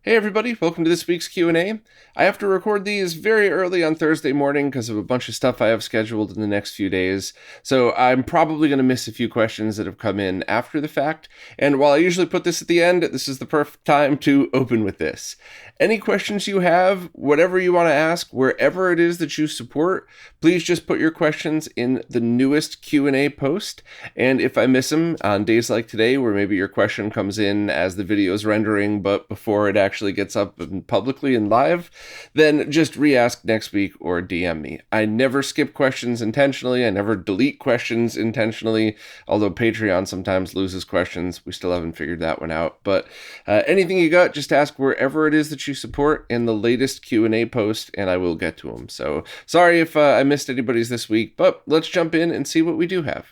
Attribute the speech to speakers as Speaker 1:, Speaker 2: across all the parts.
Speaker 1: Hey everybody, welcome to this week's Q&A. I have to record these very early on Thursday morning because of a bunch of stuff I have scheduled in the next few days, so I'm probably going to miss a few questions that have come in after the fact, and while I usually put this at the end, this is the perfect time to open with this. Any questions you have, whatever you want to ask, wherever it is that you support, please just put your questions in the newest Q&A post, and if I miss them on days like today where maybe your question comes in as the video is rendering but before it actually gets up publicly and live, then just re-ask next week or DM me. I never skip questions intentionally. I never delete questions intentionally, although Patreon sometimes loses questions. We still haven't figured that one out. But anything you got, just ask wherever it is that you support in the latest Q&A post, and I will get to them. So sorry if I missed anybody's this week, but let's jump in and see what we do have.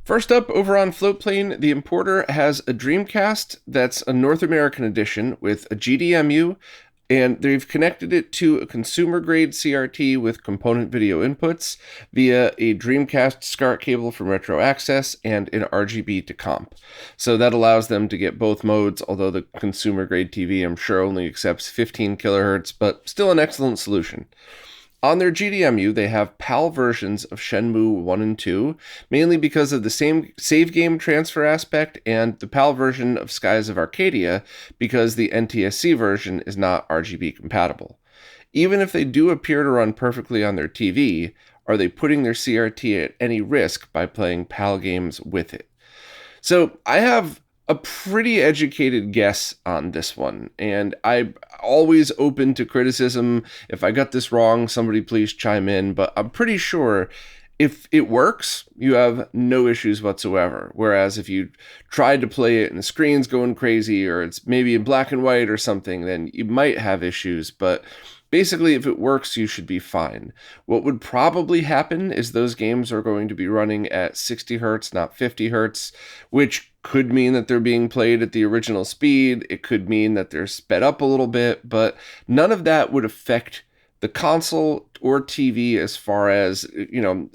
Speaker 1: First up, over on Floatplane, the importer has a Dreamcast that's a North American edition with a GDMU, and they've connected it to a consumer-grade CRT with component video inputs via a Dreamcast SCART cable from RetroAccess and an RGB to comp. So that allows them to get both modes, although the consumer-grade TV, I'm sure, only accepts 15 kilohertz, but still an excellent solution. On their GDMU, they have PAL versions of Shenmue 1 and 2, mainly because of the same save game transfer aspect, and the PAL version of Skies of Arcadia because the NTSC version is not RGB compatible. Even if they do appear to run perfectly on their TV, are they putting their CRT at any risk by playing PAL games with it? So I have a pretty educated guess on this one, and I'm always open to criticism. If I got this wrong, somebody please chime in, but I'm pretty sure if it works, you have no issues whatsoever. Whereas if you tried to play it and the screen's going crazy, or it's maybe in black and white or something, then you might have issues, but basically, if it works, you should be fine. What would probably happen is those games are going to be running at 60 hertz, not 50 hertz, which could mean that they're being played at the original speed. It could mean that they're sped up a little bit, but none of that would affect the console or TV as far as,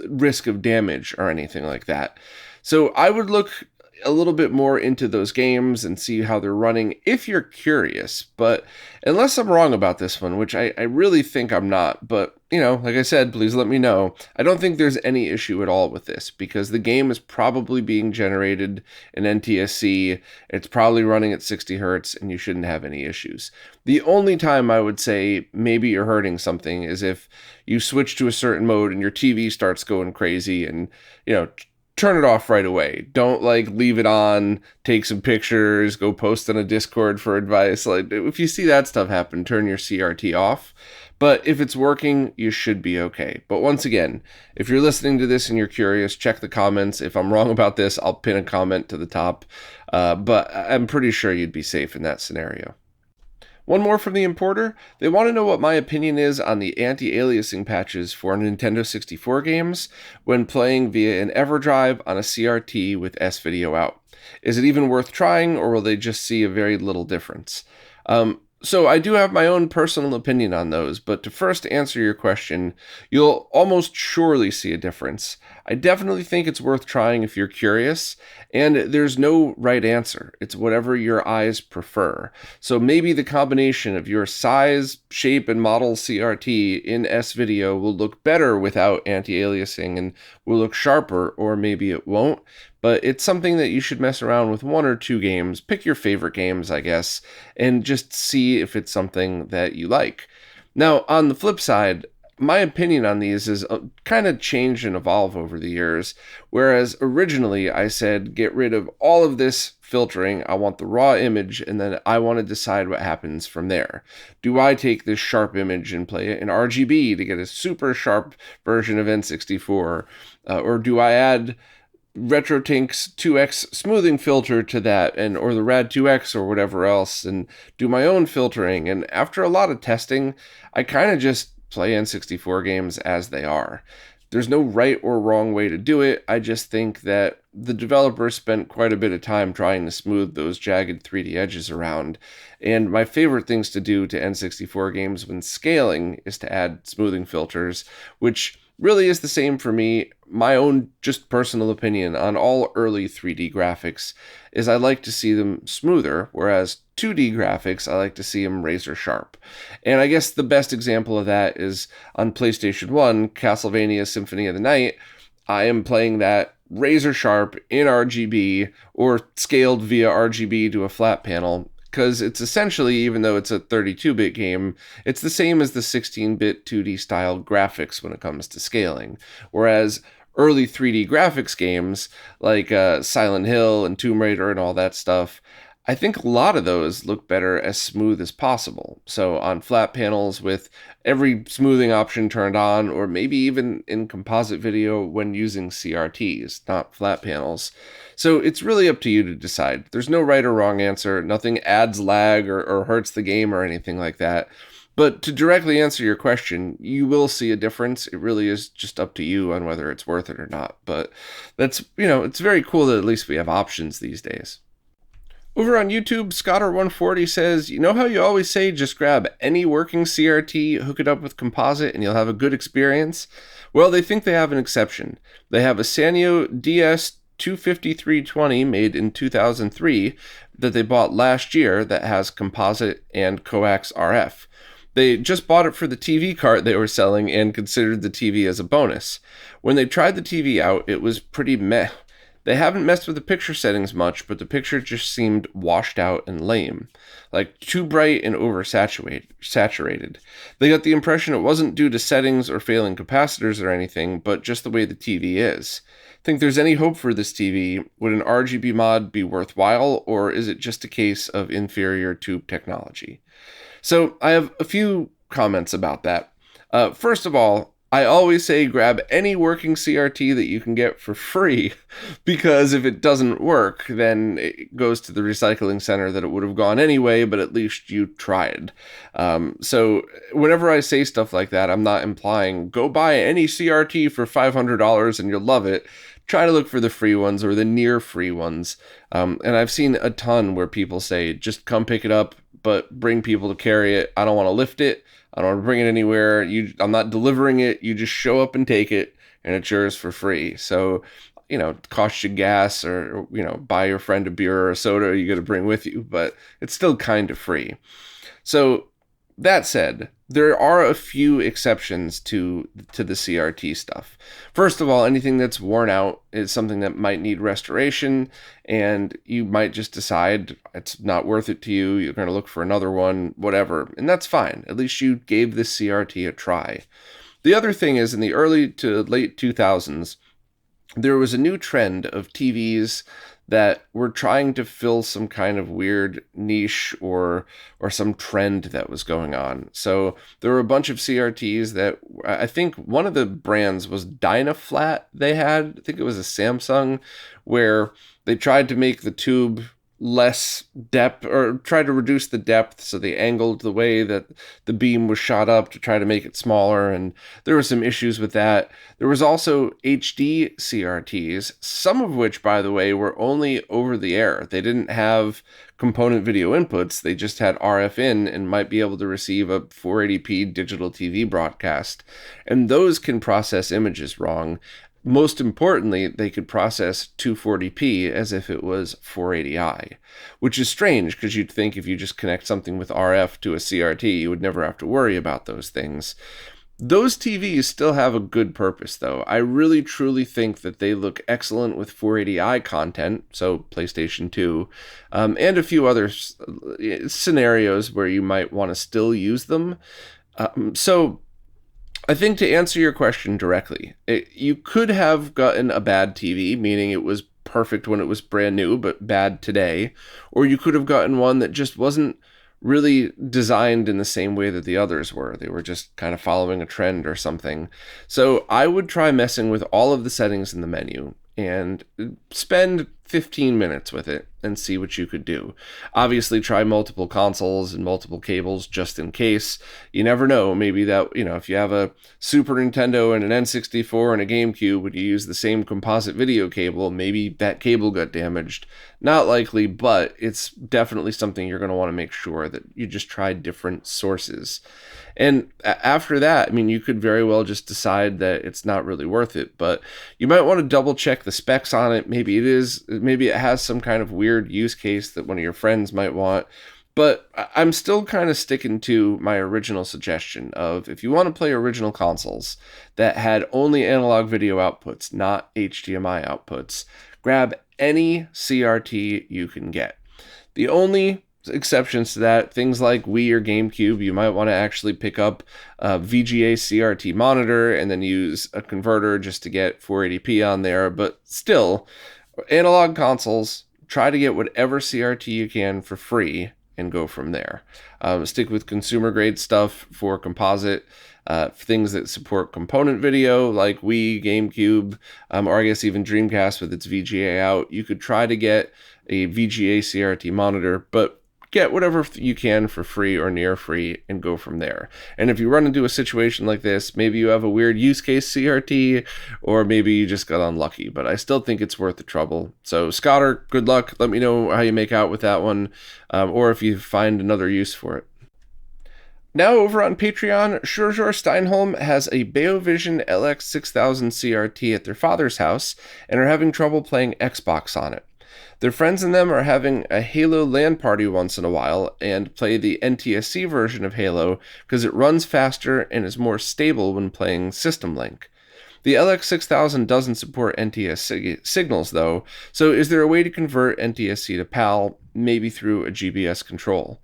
Speaker 1: risk of damage or anything like that. So I would look a little bit more into those games and see how they're running if you're curious. But unless I'm wrong about this one, which I really think I'm not, but like I said, please let me know. I don't think there's any issue at all with this because the game is probably being generated in NTSC. It's probably running at 60 hertz and you shouldn't have any issues. The only time I would say maybe you're hurting something is if you switch to a certain mode and your TV starts going crazy and, turn it off right away. Don't leave it on, take some pictures, go post on a Discord for advice. If you see that stuff happen, turn your CRT off. But if it's working, you should be okay. But once again, if you're listening to this and you're curious, check the comments. If I'm wrong about this, I'll pin a comment to the top. But I'm pretty sure you'd be safe in that scenario. One more from the importer. They want to know what my opinion is on the anti-aliasing patches for Nintendo 64 games when playing via an EverDrive on a CRT with S-Video out. Is it even worth trying, or will they just see a very little difference? So I do have my own personal opinion on those, but to first answer your question, you'll almost surely see a difference. I definitely think it's worth trying if you're curious, and there's no right answer. It's whatever your eyes prefer. So maybe the combination of your size, shape, and model CRT in S-Video will look better without anti-aliasing and will look sharper, or maybe it won't. But it's something that you should mess around with one or two games. Pick your favorite games, I guess, and just see if it's something that you like. Now, on the flip side, my opinion on these is kind of change and evolve over the years. Whereas originally I said, get rid of all of this filtering. I want the raw image, and then I want to decide what happens from there. Do I take this sharp image and play it in RGB to get a super sharp version of N64? Or do I add RetroTink's 2x smoothing filter to that, or the Rad2X or whatever else, and do my own filtering? And after a lot of testing, I kind of just play N64 games as they are. There's no right or wrong way to do it. I just think that the developers spent quite a bit of time trying to smooth those jagged 3D edges around. And my favorite things to do to N64 games when scaling is to add smoothing filters, which really is the same for me. My own just personal opinion on all early 3D graphics is I like to see them smoother, whereas 2D graphics, I like to see them razor sharp. And I guess the best example of that is on PlayStation 1, Castlevania Symphony of the Night. I am playing that razor sharp in RGB or scaled via RGB to a flat panel, because it's essentially, even though it's a 32-bit game, it's the same as the 16-bit 2D style graphics when it comes to scaling. Whereas early 3D graphics games like Silent Hill and Tomb Raider and all that stuff, I think a lot of those look better as smooth as possible. So on flat panels with every smoothing option turned on, or maybe even in composite video when using CRTs, not flat panels. So it's really up to you to decide. There's no right or wrong answer. Nothing adds lag or hurts the game or anything like that. But to directly answer your question, you will see a difference. It really is just up to you on whether it's worth it or not. But that's, it's very cool that at least we have options these days. Over on YouTube, Scotter140 says, you know how you always say just grab any working CRT, hook it up with composite, and you'll have a good experience? Well, they think they have an exception. They have a Sanyo DS25320 made in 2003 that they bought last year that has composite and coax RF. They just bought it for the TV cart they were selling and considered the TV as a bonus. When they tried the TV out, it was pretty meh. They haven't messed with the picture settings much, but the picture just seemed washed out and lame. Like too bright and oversaturated. They got the impression it wasn't due to settings or failing capacitors or anything, but just the way the TV is. Think there's any hope for this TV? Would an RGB mod be worthwhile, or is it just a case of inferior tube technology? So I have a few comments about that. First of all, I always say grab any working CRT that you can get for free, because if it doesn't work, then it goes to the recycling center that it would have gone anyway, but at least you tried. So whenever I say stuff like that, I'm not implying go buy any CRT for $500 and you'll love it. Try to look for the free ones or the near free ones. And I've seen a ton where people say, just come pick it up, but bring people to carry it. I don't want to lift it. I don't want to bring it anywhere. I'm not delivering it. You just show up and take it, and it's yours for free. So, it costs you gas, or, buy your friend a beer or a soda you got to bring with you, but it's still kind of free. So that said, there are a few exceptions to the CRT stuff. First of all, anything that's worn out is something that might need restoration, and you might just decide it's not worth it to you. You're going to look for another one, whatever, and that's fine. At least you gave this CRT a try. The other thing is, in the early to late 2000s, there was a new trend of TVs that were trying to fill some kind of weird niche or some trend that was going on. So there were a bunch of CRTs that, I think one of the brands was Dynaflat they had. I think it was a Samsung, where they tried to make the tube less depth, or try to reduce the depth, so they angled the way that the beam was shot up to try to make it smaller, and there were some issues with that. There was also HD CRTs, some of which, by the way, were only over the air. They didn't have component video inputs, they just had RF in and might be able to receive a 480p digital TV broadcast, and those can process images wrong. Most importantly, they could process 240p as if it was 480i, which is strange because you'd think if you just connect something with RF to a CRT, you would never have to worry about those things. Those TVs still have a good purpose, though. I really truly think that they look excellent with 480i content, so PlayStation 2, and a few other scenarios where you might want to still use them. So I think to answer your question directly, you could have gotten a bad TV, meaning it was perfect when it was brand new, but bad today, or you could have gotten one that just wasn't really designed in the same way that the others were. They were just kind of following a trend or something. So I would try messing with all of the settings in the menu and spend 15 minutes with it and see what you could do. Obviously, try multiple consoles and multiple cables just in case. You never know. Maybe that, if you have a Super Nintendo and an N64 and a GameCube, when you use the same composite video cable, maybe that cable got damaged. Not likely, but it's definitely something you're going to want to make sure that you just try different sources. And after that, you could very well just decide that it's not really worth it, but you might want to double check the specs on it. Maybe it has some kind of weird use case that one of your friends might want. But I'm still kind of sticking to my original suggestion of, if you want to play original consoles that had only analog video outputs, not HDMI outputs, grab any CRT you can get. The only exceptions to that, things like Wii or GameCube, you might want to actually pick up a VGA CRT monitor and then use a converter just to get 480p on there. But still, analog consoles, try to get whatever CRT you can for free and go from there. Stick with consumer grade stuff for composite, things that support component video like Wii, GameCube, or I guess even Dreamcast with its VGA out. You could try to get a VGA CRT monitor, but get whatever you can for free or near free and go from there. And if you run into a situation like this, maybe you have a weird use case CRT, or maybe you just got unlucky, but I still think it's worth the trouble. So Scotter, good luck. Let me know how you make out with that one, or if you find another use for it. Now over on Patreon, Schurzor Steinholm has a Beovision LX6000 CRT at their father's house and are having trouble playing Xbox on it. Their friends and them are having a Halo LAN party once in a while and play the NTSC version of Halo because it runs faster and is more stable when playing System Link. The LX6000 doesn't support NTSC signals though, so is there a way to convert NTSC to PAL, maybe through a GBS control?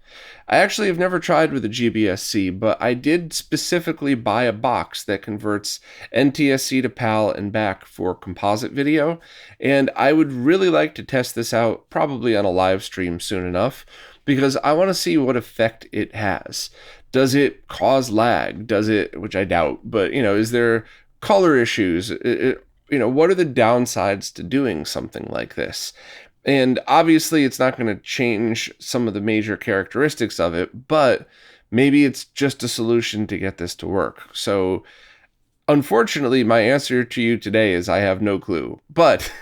Speaker 1: I actually have never tried with a GBS-C, but I did specifically buy a box that converts NTSC to PAL and back for composite video, and I would really like to test this out probably on a live stream soon enough, because I want to see what effect it has. Does it cause lag? Does it, which I doubt, but is there color issues? What are the downsides to doing something like this? And obviously it's not going to change some of the major characteristics of it, but maybe it's just a solution to get this to work. So unfortunately, my answer to you today is I have no clue, but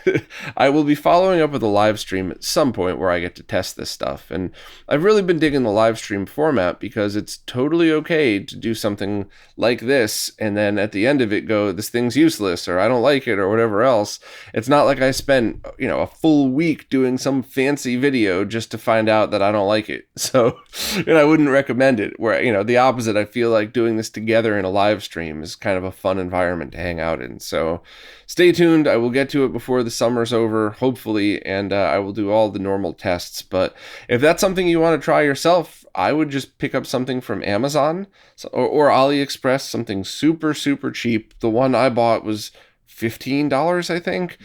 Speaker 1: I will be following up with a live stream at some point where I get to test this stuff. And I've really been digging the live stream format because it's totally okay to do something like this and then at the end of it go, this thing's useless, or I don't like it, or whatever else. It's not like I spent, a full week doing some fancy video just to find out that I don't like it. So, I wouldn't recommend it. Where, the opposite, I feel like doing this together in a live stream is kind of a fun environment to hang out in. So stay tuned. I will get to it before the summer's over, hopefully, and I will do all the normal tests. But if that's something you want to try yourself, I would just pick up something from Amazon or AliExpress, something super, super cheap. The one I bought was $15, I think,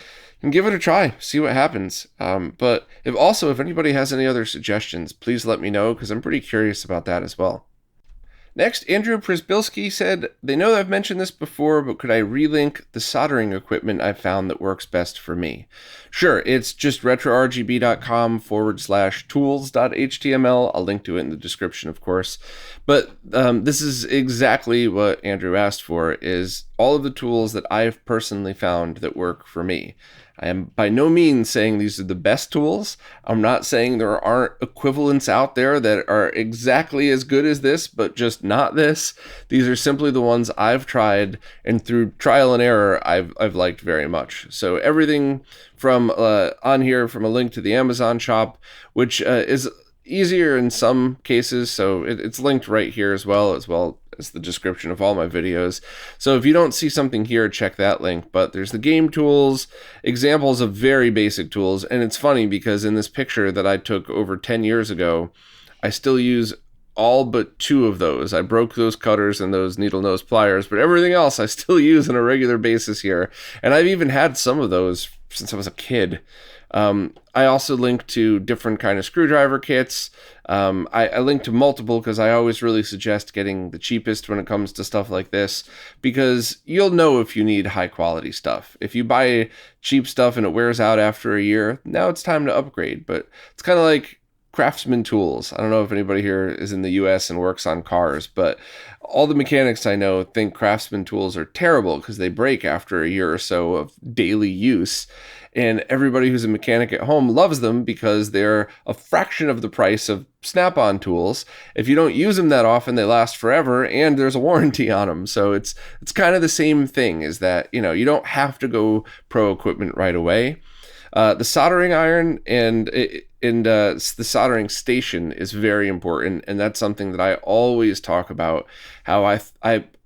Speaker 1: and give it a try. See what happens. But if anybody has any other suggestions, please let me know, because I'm pretty curious about that as well. Next, Andrew Przybylski said, they know I've mentioned this before, but could I relink the soldering equipment I found that works best for me? Sure, it's just retrorgb.com/tools.html. I'll link to it in the description, of course. But this is exactly what Andrew asked for, is all of the tools that I've personally found that work for me. I am by no means saying these are the best tools. I'm not saying there aren't equivalents out there that are exactly as good as this, but just not this. These are simply the ones I've tried, and through trial and error, I've liked very much. So everything from on here, from a link to the Amazon shop, which is easier in some cases, so it's linked right here as well as the description of all my videos. So if you don't see something here, check that link. But there's the game tools, examples of very basic tools, and it's funny because in this picture that I took over 10 years ago, I still use all but 2 of those. I broke those cutters and those needle nose pliers, but everything else I still use on a regular basis here. And I've even had some of those since I was a kid. I also link to different kind of screwdriver kits. I link to multiple because I always really suggest getting the cheapest when it comes to stuff like this, because you'll know if you need high quality stuff. If you buy cheap stuff and it wears out after a year, now it's time to upgrade. But it's kind of like Craftsman tools. I don't know if anybody here is in the US and works on cars, but all the mechanics I know think Craftsman tools are terrible because they break after a year or so of daily use. And everybody who's a mechanic at home loves them because they're a fraction of the price of Snap-on tools. If you don't use them that often, they last forever, and there's a warranty on them. So it's kind of the same thing, is that, you know, you don't have to go pro equipment right away. The soldering iron and the soldering station is very important, and that's something that I always talk about, how I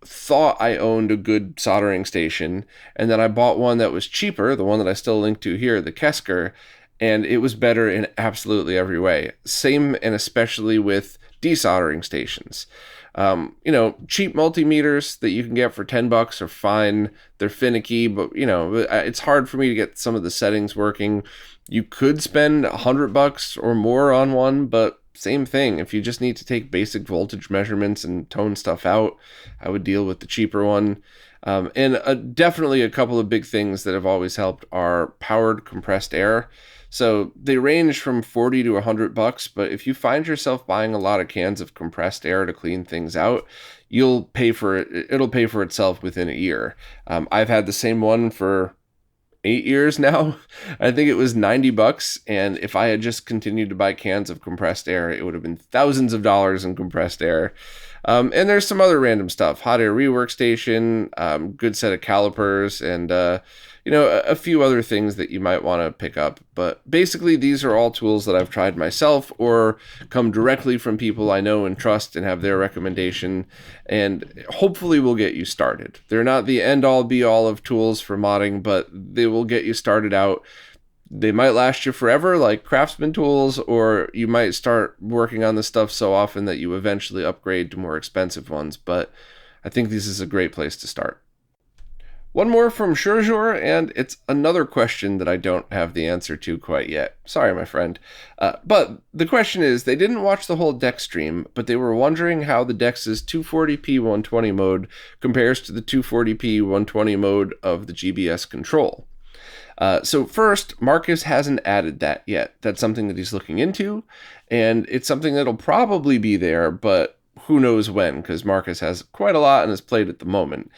Speaker 1: thought I owned a good soldering station, and then I bought one that was cheaper, the one that I still link to here, the Kesker, and it was better in absolutely every way. Same and especially with desoldering stations. You know, cheap multimeters that you can get for $10 are fine. They're finicky, but you know, it's hard for me to get some of the settings working. You could spend $100 or more on one, but same thing. If you just need to take basic voltage measurements and tone stuff out, I would deal with the cheaper one. And definitely a couple of big things that have always helped are powered compressed air. So they range from $40 to $100, but if you find yourself buying a lot of cans of compressed air to clean things out, you'll pay for it. It'll pay for itself within a year. I've had the same one for 8 years now. I think it was $90, and if I had just continued to buy cans of compressed air, it would have been thousands of dollars in compressed air. And there's some other random stuff: hot air rework station, good set of calipers, and you know, a few other things that you might want to pick up. But basically, these are all tools that I've tried myself or come directly from people I know and trust and have their recommendation, and hopefully will get you started. They're not the end-all be-all of tools for modding, but they will get you started out. They might last you forever, like Craftsman tools, or you might start working on this stuff so often that you eventually upgrade to more expensive ones. But I think this is a great place to start. One more from Shurzhur, and it's another question that I don't have the answer to quite yet. Sorry, my friend. But the question is, they didn't watch the whole DeX stream, but they were wondering how the DeX's 240p 120 mode compares to the 240p 120 mode of the GBS control. So first, Marcus hasn't added that yet. That's something that he's looking into, and it's something that'll probably be there, but who knows when, because Marcus has quite a lot and has played at the moment.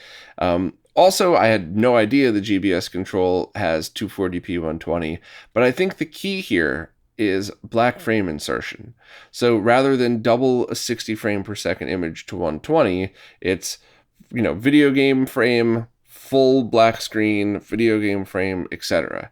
Speaker 1: Also, I had no idea the GBS control has 240p 120, but I think the key here is black frame insertion. So rather than double a 60 frame per second image to 120, it's, you know, video game frame, full black screen, video game frame, etc.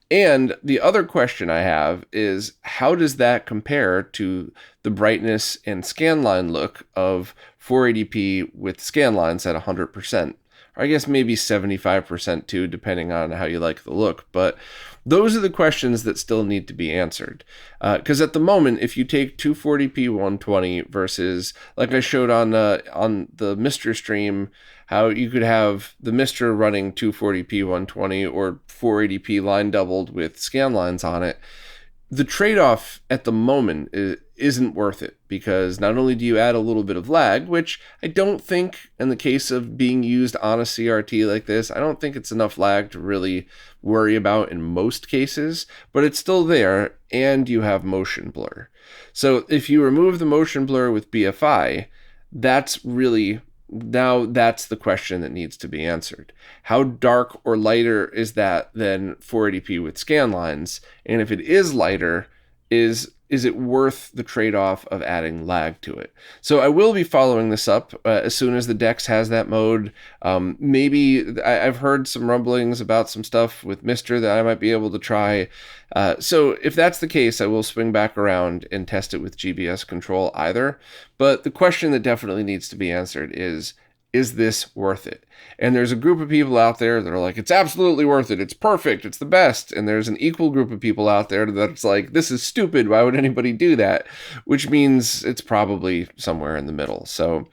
Speaker 1: And the other question I have is, how does that compare to the brightness and scanline look of 480p with scanlines at 100%? Or I guess maybe 75% too, depending on how you like the look. But those are the questions that still need to be answered. Because at the moment, if you take 240p 120 versus, like I showed on the Mr. stream, how you could have the Mr. running 240p 120 or 480p line doubled with scan lines on it, the trade-off at the moment isn't worth it, because not only do you add a little bit of lag, which I don't think in the case of being used on a CRT like this, I don't think it's enough lag to really worry about in most cases, but it's still there, and you have motion blur. So if you remove the motion blur with BFI, that's the question that needs to be answered. How dark or lighter is that than 480p with scan lines? And if it is lighter, is it worth the trade-off of adding lag to it? So I will be following this up as soon as the DeX has that mode. Maybe I've heard some rumblings about some stuff with Mr. that I might be able to try. So if that's the case, I will swing back around and test it with GBS control either. But the question that definitely needs to be answered is this worth it? And there's a group of people out there that are like, it's absolutely worth it. It's perfect. It's the best. And there's an equal group of people out there that's like, this is stupid. Why would anybody do that? Which means it's probably somewhere in the middle. So,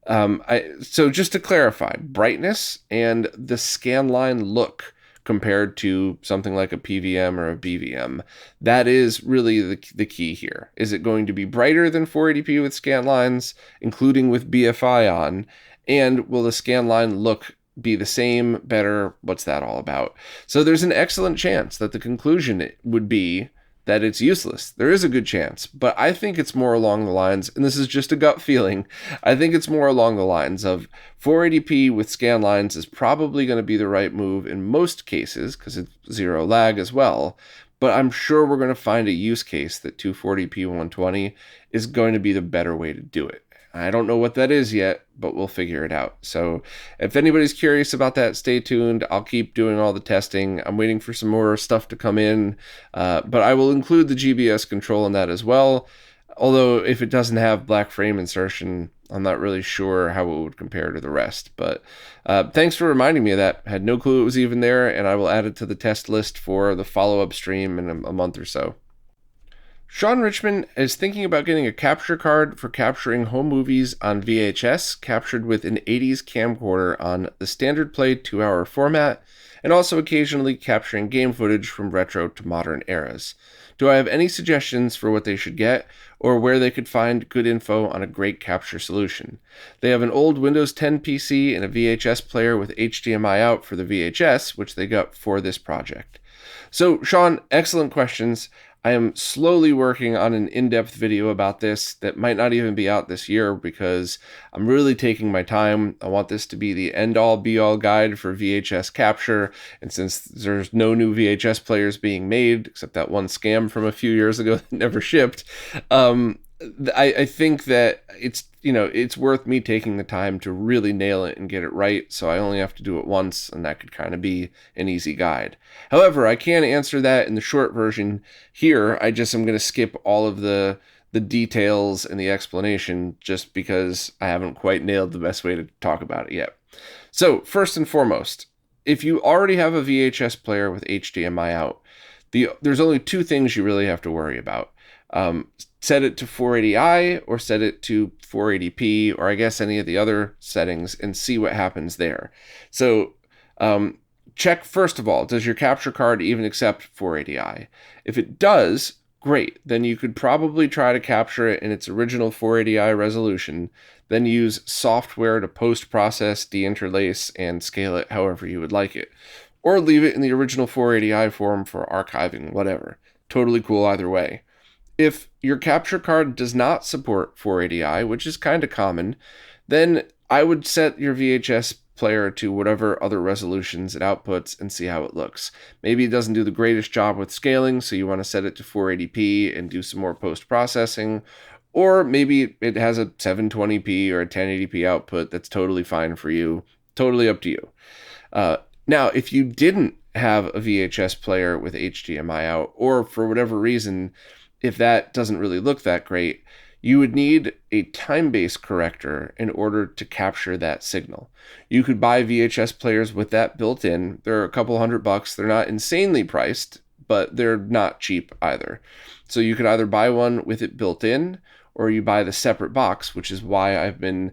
Speaker 1: so just to clarify, brightness and the scanline look compared to something like a PVM or a BVM. That is really the key here. Is it going to be brighter than 480p with scan lines, including with BFI on? And will the scan line look be the same, better? What's that all about? So there's an excellent chance that the conclusion would be that it's useless. There is a good chance, but I think it's more along the lines, and this is just a gut feeling, I think it's more along the lines of 480p with scan lines is probably going to be the right move in most cases because it's zero lag as well. But I'm sure we're going to find a use case that 240p 120 is going to be the better way to do it. I don't know what that is yet, but we'll figure it out. So if anybody's curious about that, stay tuned. I'll keep doing all the testing. I'm waiting for some more stuff to come in, but I will include the GBS control in that as well. Although if it doesn't have black frame insertion, I'm not really sure how it would compare to the rest. But thanks for reminding me of that. I had no clue it was even there, and I will add it to the test list for the follow-up stream in a month or so. Sean Richmond is thinking about getting a capture card for capturing home movies on VHS, captured with an 80s camcorder on the standard play 2-hour format, and also occasionally capturing game footage from retro to modern eras. Do I have any suggestions for what they should get, or where they could find good info on a great capture solution? They have an old Windows 10 PC and a VHS player with HDMI out for the VHS, which they got for this project. So, Sean, excellent questions. I am slowly working on an in-depth video about this that might not even be out this year because I'm really taking my time. I want this to be the end-all be-all guide for VHS capture, and since there's no new VHS players being made, except that one scam from a few years ago that never shipped, I think that it's worth me taking the time to really nail it and get it right, so I only have to do it once, and that could kind of be an easy guide. However, I can answer that in the short version here. I just am going to skip all of the details and the explanation just because I haven't quite nailed the best way to talk about it yet. So, first and foremost, if you already have a VHS player with HDMI out, there's only two things you really have to worry about. Set it to 480i or set it to 480p, or I guess any of the other settings, and see what happens there. So check first of all, does your capture card even accept 480i? If it does, great. Then you could probably try to capture it in its original 480i resolution, then use software to post-process, deinterlace, and scale it however you would like it. Or leave it in the original 480i form for archiving, whatever. Totally cool either way. If your capture card does not support 480i, which is kind of common, then I would set your VHS player to whatever other resolutions it outputs and see how it looks. Maybe it doesn't do the greatest job with scaling, so you want to set it to 480p and do some more post-processing, or maybe it has a 720p or a 1080p output that's totally fine for you. Totally up to you. Now, if you didn't have a VHS player with HDMI out, or for whatever reason, if that doesn't really look that great, you would need a time-based corrector in order to capture that signal. You could buy VHS players with that built in. They're a couple $100. They're not insanely priced, but they're not cheap either. So you could either buy one with it built in, or you buy the separate box, which is why I've been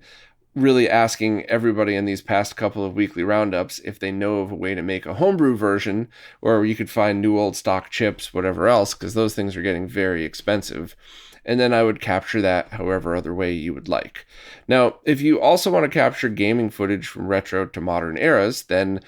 Speaker 1: really asking everybody in these past couple of weekly roundups if they know of a way to make a homebrew version, or you could find new old stock chips, whatever else, because those things are getting very expensive. And then I would capture that however other way you would like. Now, if you also want to capture gaming footage from retro to modern eras, then,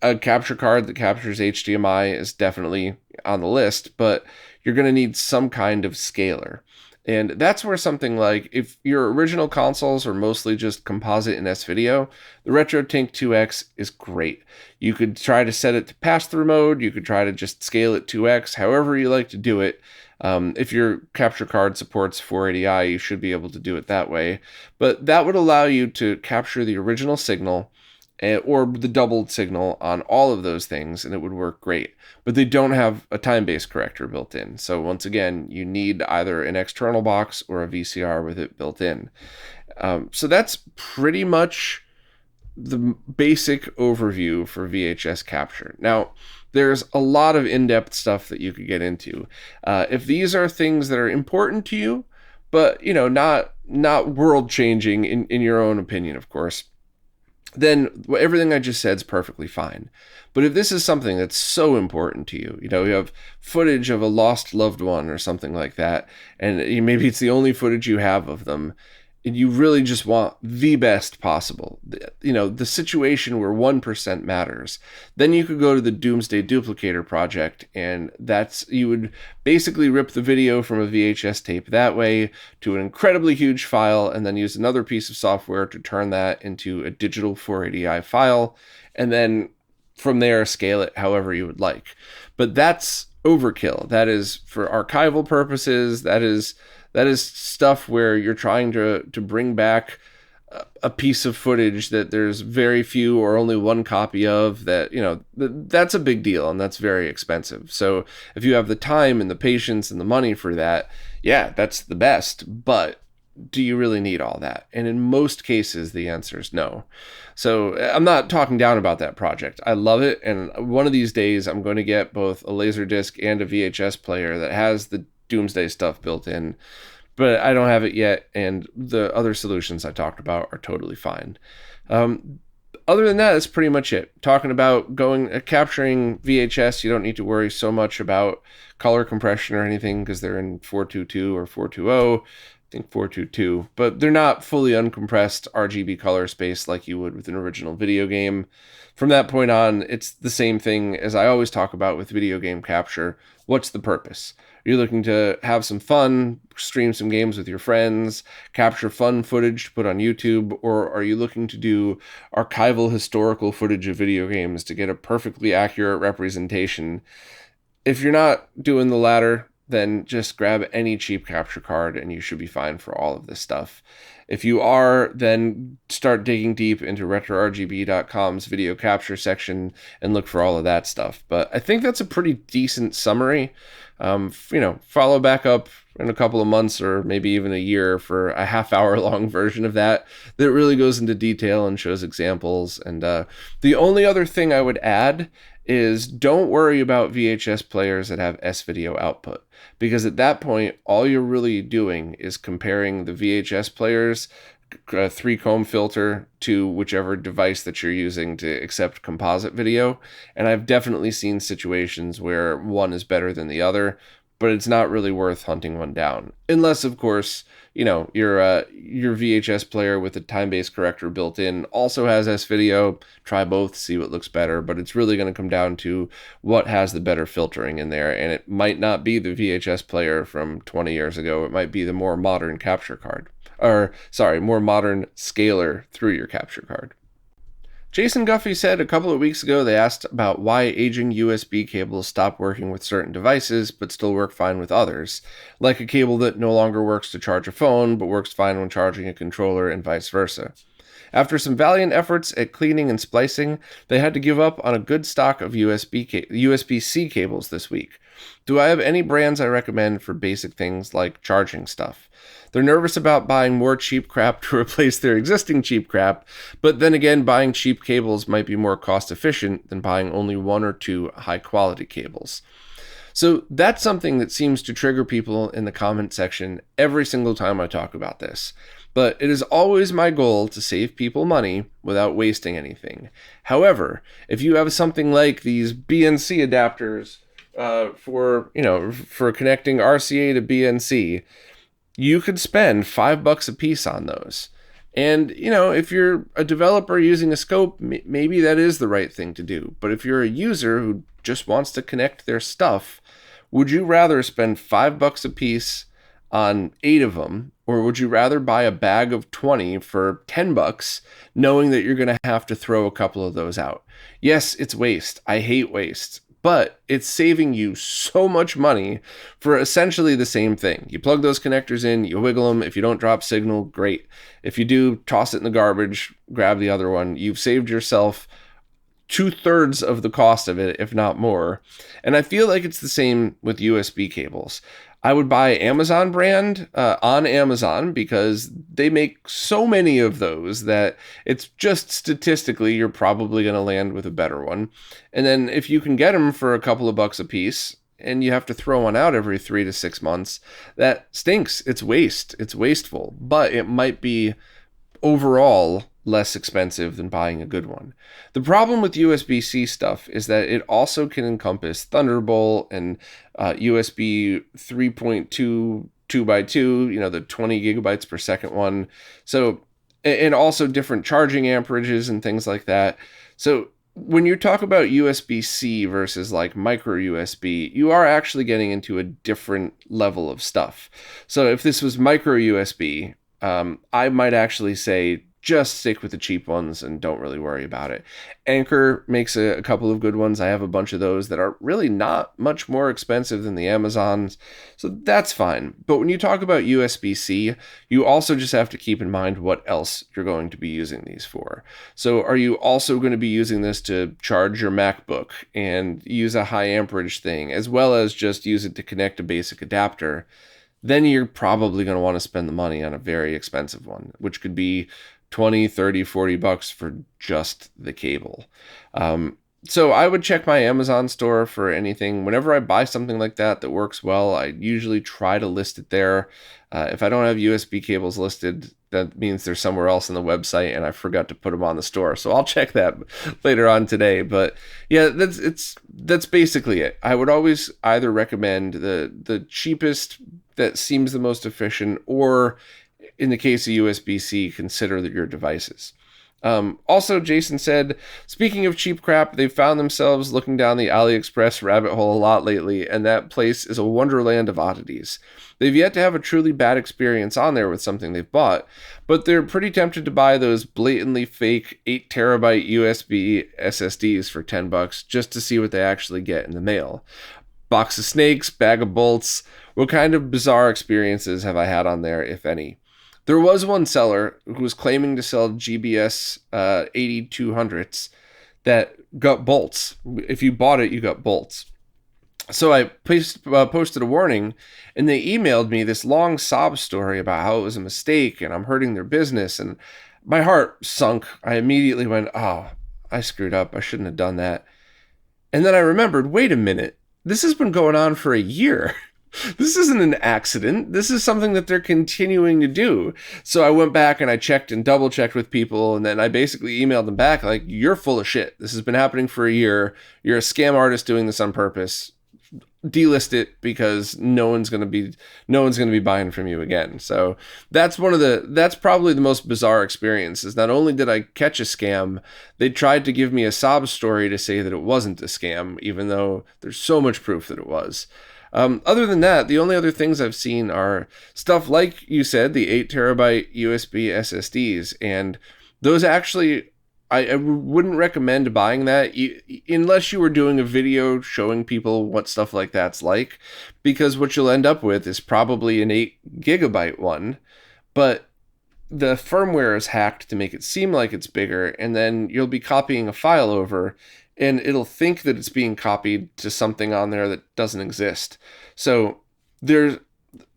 Speaker 1: a capture card that captures HDMI is definitely on the list, but you're going to need some kind of scaler. And that's where something like, if your original consoles are mostly just composite and S-Video, the RetroTink 2X is great. You could try to set it to pass-through mode, you could try to just scale it 2X, however you like to do it. If your capture card supports 480i, you should be able to do it that way. But that would allow you to capture the original signal or the doubled signal on all of those things, and it would work great. But they don't have a time-based corrector built in. So once again, you need either an external box or a VCR with it built in. So that's pretty much the basic overview for VHS capture. Now, there's a lot of in-depth stuff that you could get into. If these are things that are important to you, but not world-changing in your own opinion, of course, then everything I just said is perfectly fine. But if this is something that's so important to you, you know, you have footage of a lost loved one or something like that, and maybe it's the only footage you have of them, and you really just want the best possible, you know, the situation where 1% matters, then you could go to the Doomsday Duplicator project, and you would basically rip the video from a VHS tape that way to an incredibly huge file, and then use another piece of software to turn that into a digital 480i file, and then from there scale it however you would like. But that's overkill. That is for archival purposes. That is stuff where you're trying to bring back a piece of footage that there's very few or only one copy of, that, you know, that's a big deal, and that's very expensive. So if you have the time and the patience and the money for that, yeah, that's the best. But do you really need all that? And in most cases, the answer is no. So I'm not talking down about that project. I love it. And one of these days, I'm going to get both a Laserdisc and a VHS player that has the Doomsday stuff built in, but I don't have it yet. And the other solutions I talked about are totally fine. Other than that, that's pretty much it. Talking about capturing VHS, you don't need to worry so much about color compression or anything because they're in 422 or 420. I think 422, but they're not fully uncompressed RGB color space like you would with an original video game. From that point on, it's the same thing as I always talk about with video game capture. What's the purpose? Are you looking to have some fun, stream some games with your friends, capture fun footage to put on YouTube, or are you looking to do archival historical footage of video games to get a perfectly accurate representation? If you're not doing the latter, then just grab any cheap capture card and you should be fine for all of this stuff. If you are, then start digging deep into RetroRGB.com's video capture section and look for all of that stuff. But I think that's a pretty decent summary. Follow back up in a couple of months or maybe even a year for a half-hour long version of that really goes into detail and shows examples. And the only other thing I would add is don't worry about VHS players that have S-video output, because at that point, all you're really doing is comparing the VHS player's 3-comb filter to whichever device that you're using to accept composite video. And I've definitely seen situations where one is better than the other, but it's not really worth hunting one down. Unless, of course, you know, your VHS player with a time-based corrector built in also has S-video. Try both, see what looks better, but it's really going to come down to what has the better filtering in there, and it might not be the VHS player from 20 years ago. It might be the more modern capture card. More modern scaler through your capture card. Jason Guffey said a couple of weeks ago they asked about why aging USB cables stop working with certain devices but still work fine with others, like a cable that no longer works to charge a phone but works fine when charging a controller and vice versa. After some valiant efforts at cleaning and splicing, they had to give up on a good stock of USB-C cables this week. Do I have any brands I recommend for basic things like charging stuff? They're nervous about buying more cheap crap to replace their existing cheap crap, but then again, buying cheap cables might be more cost efficient than buying only 1 or 2 high quality cables. So that's something that seems to trigger people in the comment section every single time I talk about this. But it is always my goal to save people money without wasting anything. However, if you have something like these BNC adapters for connecting RCA to BNC, you could spend $5 a piece on those. And, if you're a developer using a scope, maybe that is the right thing to do. But if you're a user who just wants to connect their stuff, would you rather spend $5 a piece on 8 of them, or would you rather buy a bag of 20 for $10, knowing that you're going to have to throw a couple of those out? Yes, it's waste. I hate waste. But it's saving you so much money for essentially the same thing. You plug those connectors in, you wiggle them. If you don't drop signal, great. If you do, toss it in the garbage, grab the other one. You've saved yourself 2/3 of the cost of it, if not more. And I feel like it's the same with USB cables. I would buy Amazon brand on Amazon because they make so many of those that it's just statistically you're probably going to land with a better one. And then if you can get them for a couple of bucks a piece and you have to throw one out every 3 to 6 months, that stinks. It's waste. It's wasteful, but it might be overall less expensive than buying a good one. The problem with USB-C stuff is that it also can encompass Thunderbolt and USB 3.2 2x2, the 20 gigabytes per second one. So, and also different charging amperages and things like that. So when you talk about USB-C versus like micro USB, you are actually getting into a different level of stuff. So if this was micro USB, I might actually say just stick with the cheap ones and don't really worry about it. Anker makes a couple of good ones. I have a bunch of those that are really not much more expensive than the Amazons, so that's fine. But when you talk about USB-C, you also just have to keep in mind what else you're going to be using these for. So are you also going to be using this to charge your MacBook and use a high amperage thing, as well as just use it to connect a basic adapter? Then you're probably going to want to spend the money on a very expensive one, which could be 20, 30, 40 bucks for just the cable. So I would check my Amazon store for anything. Whenever I buy something like that works well, I usually try to list it there. If I don't have USB cables listed, that means they're somewhere else on the website and I forgot to put them on the store. So I'll check that later on today. But yeah, that's basically it. I would always either recommend the cheapest that seems the most efficient, or in the case of USB-C, consider your devices. Also, Jason said, speaking of cheap crap, they've found themselves looking down the Aliexpress rabbit hole a lot lately, and that place is a wonderland of oddities. They've yet to have a truly bad experience on there with something they've bought, but they're pretty tempted to buy those blatantly fake 8 terabyte USB SSDs for $10 just to see what they actually get in the mail. Box of snakes, bag of bolts. What kind of bizarre experiences have I had on there, if any? There was one seller who was claiming to sell GBS 8200s that got bolts. If you bought it, you got bolts. So I posted a warning, and they emailed me this long sob story about how it was a mistake and I'm hurting their business. And my heart sunk. I immediately went, oh, I screwed up. I shouldn't have done that. And then I remembered, wait a minute. This has been going on for a year. This isn't an accident. This is something that they're continuing to do. So I went back and I checked and double checked with people. And then I basically emailed them back like, you're full of shit. This has been happening for a year. You're a scam artist doing this on purpose. Delist it because no one's going to be buying from you again. So that's probably the most bizarre experience. Is not only did I catch a scam, they tried to give me a sob story to say that it wasn't a scam, even though there's so much proof that it was. Other than that, the only other things I've seen are stuff like you said, the 8 terabyte USB SSDs, and those actually, I wouldn't recommend buying that unless you were doing a video showing people what stuff like that's like, because what you'll end up with is probably an 8 gigabyte one, but the firmware is hacked to make it seem like it's bigger, and then you'll be copying a file over, and it'll think that it's being copied to something on there that doesn't exist. So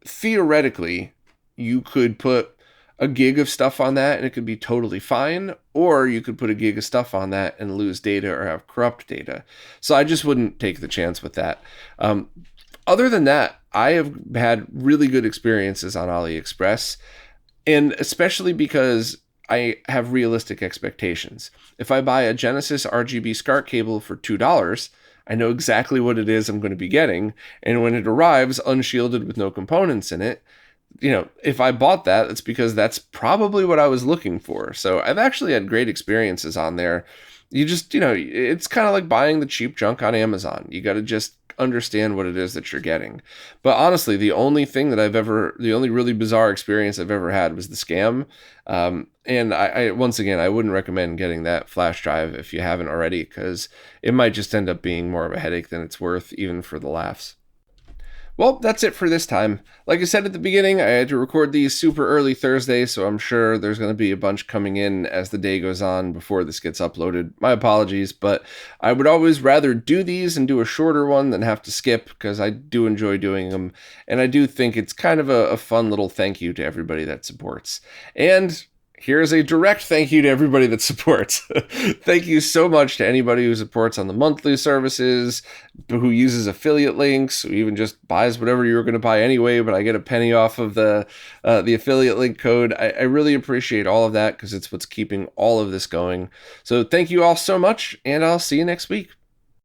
Speaker 1: theoretically, you could put a gig of stuff on that and it could be totally fine, or you could put a gig of stuff on that and lose data or have corrupt data. So I just wouldn't take the chance with that. Other than that, I have had really good experiences on AliExpress, and especially because I have realistic expectations. If I buy a Genesis RGB SCART cable for $2, I know exactly what it is I'm going to be getting. And when it arrives unshielded with no components in it, if I bought that, it's because that's probably what I was looking for. So I've actually had great experiences on there. You just, it's kind of like buying the cheap junk on Amazon. You got to just understand what it is that you're getting. But honestly, the only really bizarre experience I've ever had was the scam. And I once again, I wouldn't recommend getting that flash drive if you haven't already, because it might just end up being more of a headache than it's worth, even for the laughs. Well, that's it for this time. Like I said at the beginning, I had to record these super early Thursday, so I'm sure there's going to be a bunch coming in as the day goes on before this gets uploaded. My apologies, but I would always rather do these and do a shorter one than have to skip, because I do enjoy doing them, and I do think it's kind of a fun little thank you to everybody that supports. And Here's a direct thank you to everybody that supports. Thank you so much to anybody who supports on the monthly services, who uses affiliate links, who even just buys whatever you were going to buy anyway, but I get a penny off of the affiliate link code. I really appreciate all of that because it's what's keeping all of this going. So thank you all so much, and I'll see you next week.